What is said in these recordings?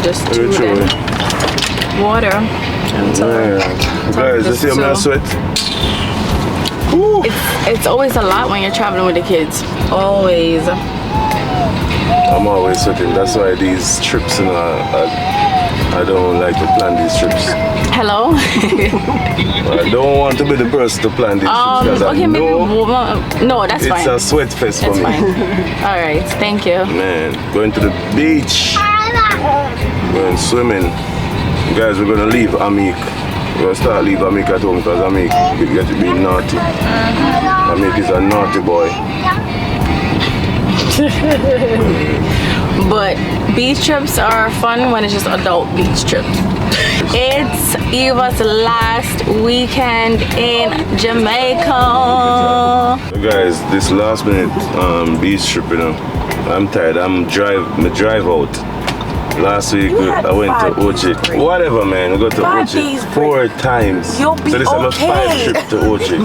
just two then water. And so guys, you see I'm not sweat? It's always a lot when you're traveling with the kids. Always. I'm always sweating. That's why these trips, you know, I don't like to plan these trips. Hello? I don't want to be the person to plan these trips because I know no, that's fine. It's a sweat fest for me. Fine. All right, thank you. Man, going to the beach, going swimming. Guys, we're gonna leave Amik. We're gonna start leave Amik at home because Amik get to be naughty. Amik is a naughty boy. But beach trips are fun when it's just adult beach trips. It's Eva's last weekend in Jamaica. So guys, this last minute beach trip, you know, I'm tired. Drive out. Last week I went to Ochi. Whatever, man. We got to Ochi 4 times. So this is my 5th trip to Ochi.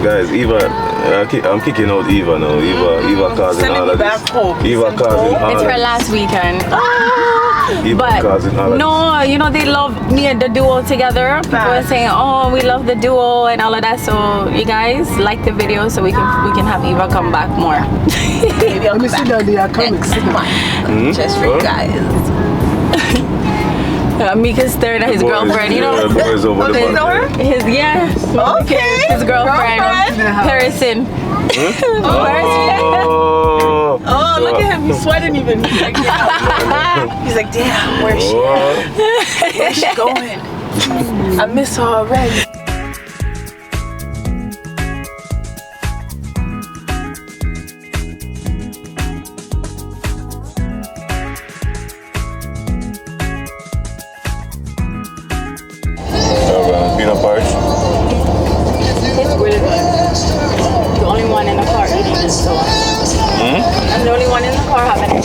Guys, Eva, I'm kicking out Eva now. Eva causing all of this. Eva causing all of this. It's her last weekend. But no, you know they love me and the duo together. We're saying, oh, we love the duo and all of that. So you guys like the video so we can have Eva come back more. Maybe I'll come back next month. Just for you guys. Mika's staring at his girlfriend, you know. Boys over the bar. His his girlfriend, Harrison. Oh, look at him, he's sweating even. He's like, yeah. He's like, damn, where's she at? Where's she going? I miss her already. Peanut porridge. It's really good. The only one in the car eating it, so I'm the only one in the car having it.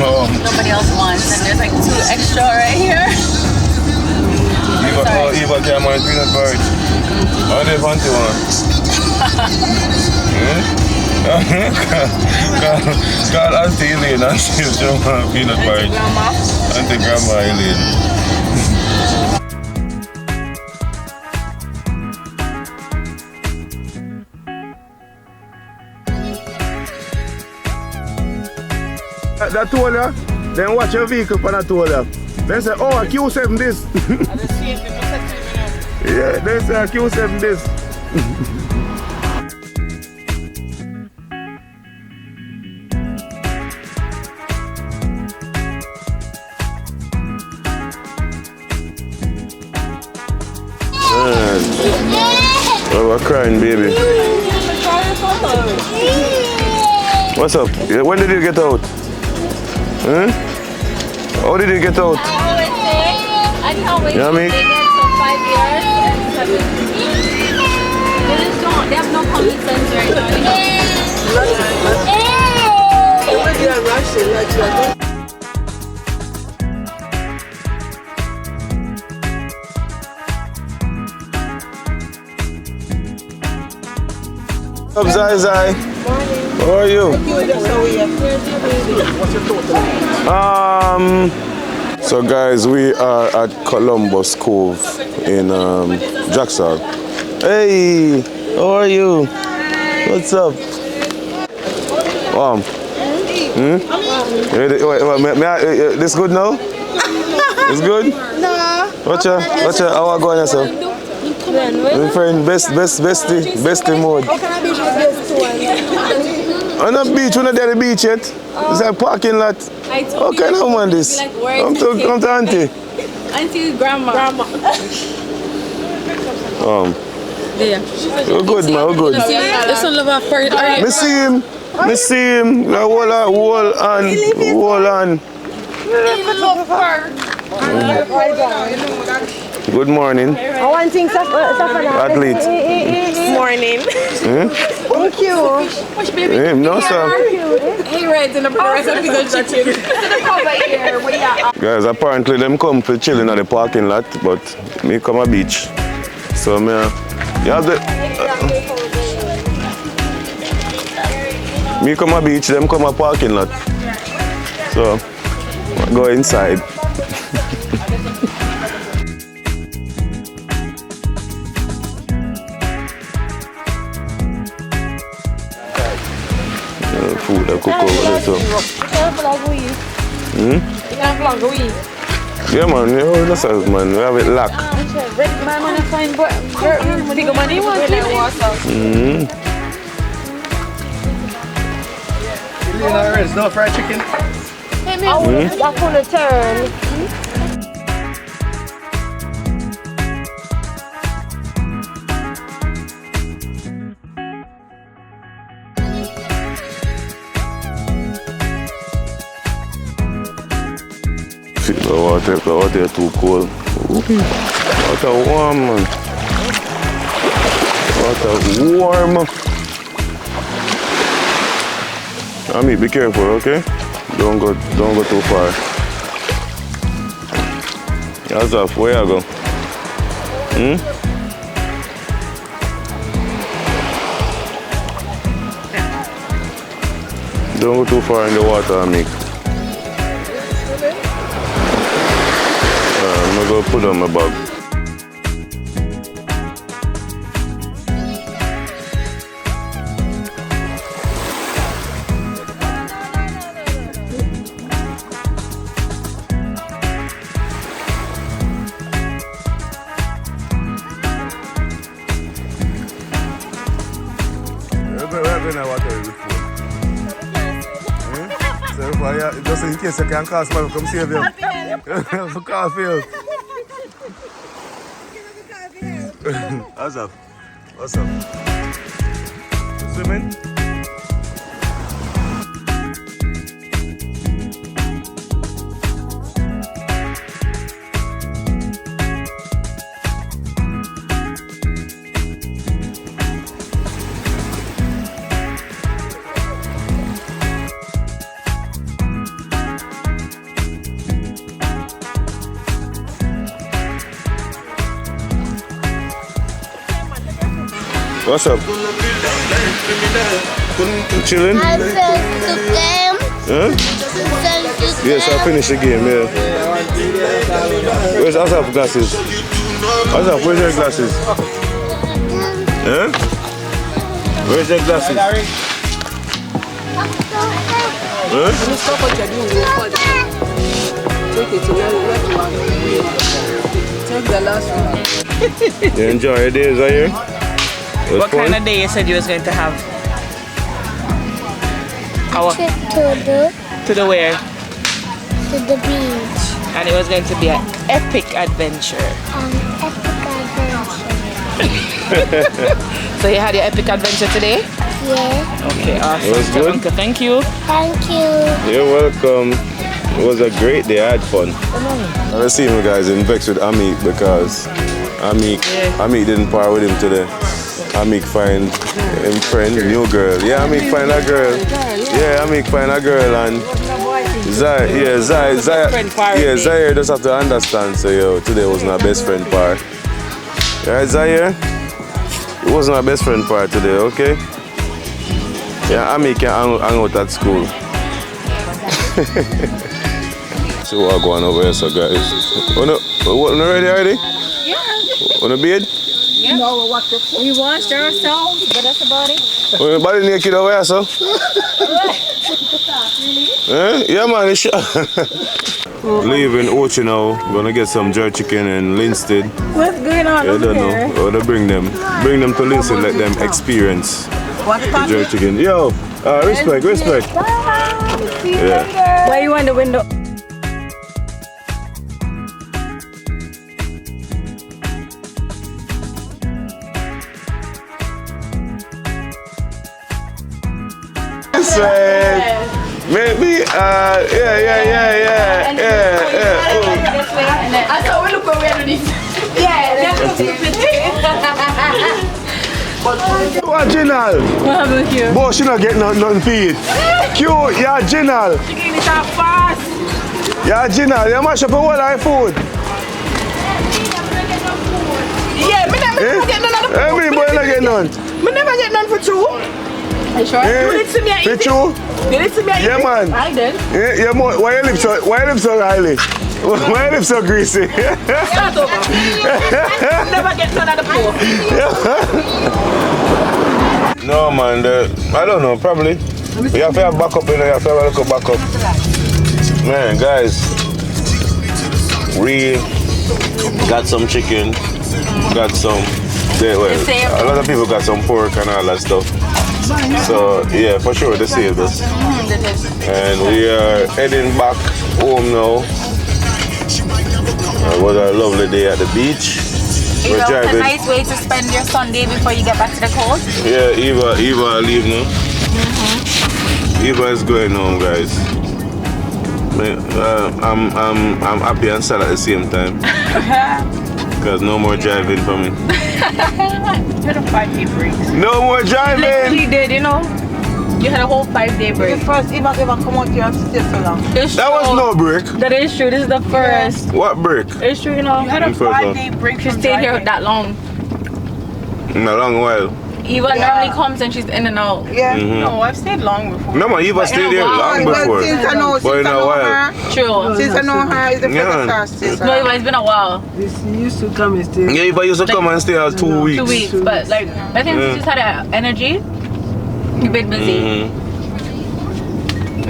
No. Nobody else wants, and there's like 2 extra right here. Eva can't want peanut porridge. How do you want one? Call Auntie Elaine and see if she wants peanut porridge. Auntie Grandma Elaine. That told you, then watch your vehicle for that told you. Then say, oh, a Q7 this. Yeah, they say a Q7 this. Oh, we're crying, baby. What's up? When did you get out? Huh? How did you get out? I can't wait. You know what I mean? They get some 5 years. They just don't. They have no common sense right now. What's up, Zai Zai? How are you? So guys, we are at Columbus Cove in Jackson. Hey, how are you? What's up? This good now? It's good? No. Watch out, how are you going yourself? My friend, bestie mode. How can I be the best one? On the beach, we're not at the beach yet. It's a parking lot. How can I want this? Come to Auntie. Auntie's grandma. We're good, man, we're good. This one love our first. Me see him. Hold on. Good morning. I want things Athlete. Morning. Thank you. No, sir. He reads in the recipe of chicken. Guys, apparently them come for chilling at the parking lot, but me come a beach. So me, you have the. Me come a beach, them come a parking lot. So Go inside. Food I cook over there too. Yeah man, you know that's us man, we have it locked. There's no fried chicken. I want to turn. The water too cold. Water warm man. Water warm. Ami, be careful, okay? Don't go too far. Azaf, where you go? Don't go too far in the water, Ami. I'm gonna put on my bag. Just in case you can call somebody to come save you. For coffee. What's up? What's up? Swimming? What's up? Chilling? I finished the game. Huh? Yes, I finished the game, yeah. Where's Asaf glasses? Asaf, where's your glasses? Huh? Where's your glasses? Huh? Take the last one. You enjoy your days, are you? What kind of day you said you was going to have? Our Trip to the where? to the beach. And it was going to be an epic adventure. Epic adventure. So you had your epic adventure today? Yeah. Okay, awesome. It was good? Uncle, thank you. Thank you. You're welcome. It was a great day, I had fun. I see you guys in vex with Amik because Amik didn't par with him today. Amik find him friend, new girl. Yeah, Amik find a girl. Yeah, Amik find a girl and Zaire just have to understand. So yo, today was my best friend par. Right, Zaire? It wasn't my best friend par today, okay? Yeah, Amik can hang out at school. See what I'm going over here, so guys. Wanna ready already? Yeah. Wanna bed? Yeah. No, we washed ourselves, but that's about it. Wanna body naked over here, so? Yeah, man, it's leaving Ochi now. Gonna get some jerk chicken in Linstead. What's going on over here? Know. Wanna bring them to Linstead, let them experience the jerk chicken. Yo, respect. See you Yeah. later. Why you on the window? Maybe, yeah. I thought we look over here. What Jinal? What happened with you? Boy, she not getting nothing for it. Cute, yeah, Jinal. Chicken is up fast. Yeah, Jinal, you mash up all our food. Yeah, me never get none of the food. Everybody not get none. Me never get none for two. You sure? Do it to me, I eat it. Pichu? Do it to me, I eat Yeah, it. man. I did. Yeah, why your lips so oily? Why your lips so greasy? Start over. Never get none of the poor. No, man. I don't know. Probably. You have to have backup in there. You have to have a little backup. Man, guys. We got some chicken. Got some. A lot of people got some pork and all that stuff. So yeah, for sure they saved us. And we are heading back home now. It was a lovely day at the beach. We're driving. It's a nice way to spend your Sunday before you get back to the coast. Yeah, Eva leave now. Eva is going home, guys. I'm happy and sad at the same time. Because no more driving for me. You had a 5-day break. No more driving! Literally did, you know? You had a whole 5-day break. The first Eva ever come out here and stay so long. It's That was true. no break. That is true. This is the first. What break? It's true, you know. You had a The first one. 5-day break. She from stayed here driving. that long. In a long while. Eva normally comes and she's in and out. Yeah. No, I've stayed long before. No man, Eva stayed there long before. Since I know, But in a while. her, True. since I know her, it's the Yeah. first since No, Eva, it's been a while. He used to come and stay. Yeah, Eva used to come and stay out 2 weeks. 2 weeks. But like, I think she just had an energy. You've been busy.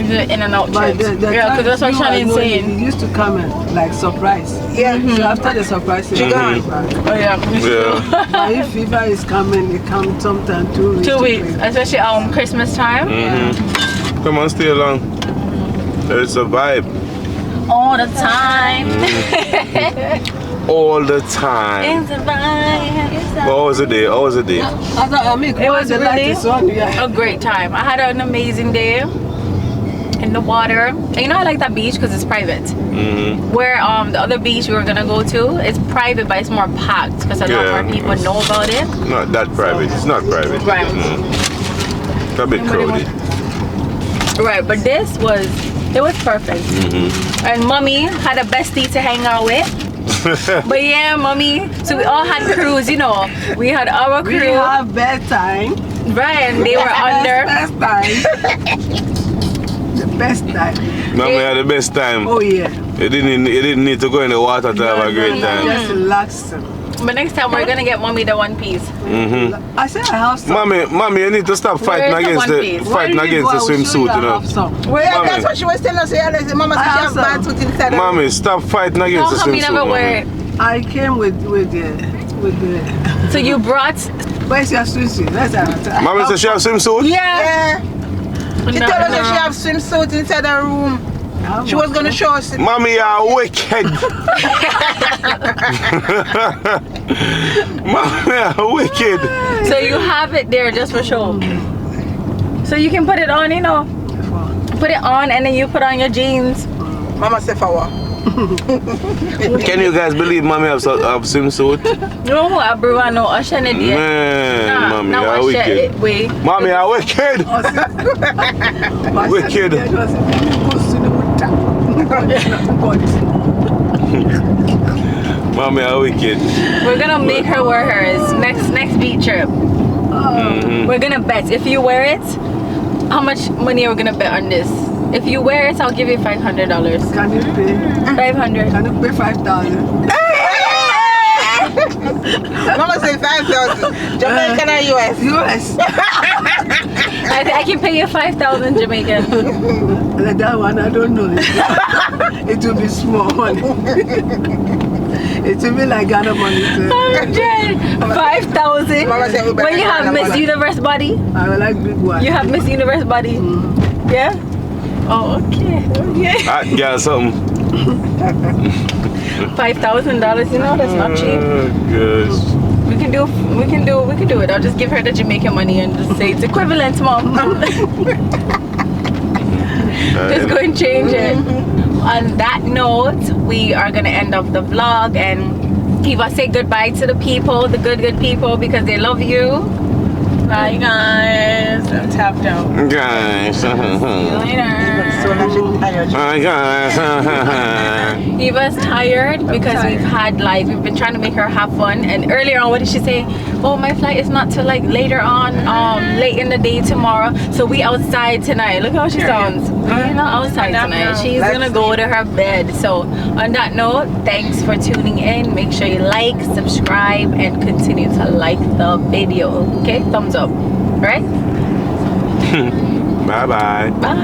In and out But trips. the Yeah, because that's what time you Shannon's were saying. He used to come and like surprise. Yeah. So after the surprise, he gone. back. Oh yeah. Yeah. But if fever is coming, he comes sometime 2 weeks. 2 to weeks, play. especially Christmas time. Come on, stay along. It's a vibe. All the time. All the time. It's a vibe. What was the day? How was the day? I mean, It was the light really is on, yeah. a great time. I had an amazing day in the water. And you know I like that beach because it's private. Where the other beach we were gonna go to, it's private but it's more packed because a lot Yeah. more people know about it. Not that private. It's not private. Right. It's a bit crowded. Right, but it was perfect. And mommy had a bestie to hang out with. But yeah, mommy. So we all had crews, you know. We had our We crew. have bedtime. Right, and they were under. Best time. The best time. Mama had the best time. Oh yeah. You didn't need to go in the water to have a great time. Just relax. But next time we're gonna get mommy the one piece. I said I have some. Mommy, you need to stop fighting Where's the against One Piece? When you go, I will show swimsuit, you you I know. have some. Well, yeah, Mommy. that's what she was telling us. Yeah, like, Mama said she I has have bad some. tooth inside her. Mommy, stop fighting against How the come you swimsuit. never wear Mommy. it? I came with the. So you brought. Where's your swimsuit? Let's have it. Mommy said she have swimsuit? Yeah. She No, told us that no. she have swimsuit inside her room. She was gonna show us. Mommy, you're wicked. Mommy, you're wicked. So you have it there just for show. So you can put it on, you know. Put it on and then you put on your jeans. Mama said for what? Can you guys believe Mommy have swimsuit? No, Abruwa, no, Oshana dear. Man, Mommy, you're wicked. Wait. Mommy, you're wicked. Wicked. Mommy, you're wicked. We're gonna make her wear hers next beach trip. We're gonna bet. If you wear it, how much money are we gonna bet on this? If you wear it, I'll give you $500. Can you pay? 500. Can you pay 5,000? Mama said 5,000. Jamaican or US? US. I can pay you 5,000 Jamaican. Like that one, I don't know. It will be small money. It will be like Ghana money too. 5,000. Mama said we better When you have Ghana Miss money. Universe body, I will like big one. you have Miss Universe body. Yeah. Oh, okay. Okay. Hot girl something. $5,000. You know that's not cheap. Gosh. We can do it. I'll just give her the Jamaican money and just say it's equivalent, mom. Just go and change it. On that note, we are gonna end up the vlog and Eva, say goodbye to the people, the good people, because they love you. Bye guys. I'm tapped out. Guys. See you later. So now she's tired. Hi guys. Eva's tired because we've been trying to make her have fun. And earlier on, what did she say? Oh, my flight is not till like later on, late in the day tomorrow. So we outside tonight. Look how she sounds. We're not outside tonight. She's gonna go to her bed. So on that note, thanks for tuning in. Make sure you like, subscribe, and continue to like the video. Okay, thumbs up. Right? Bye bye. Bye.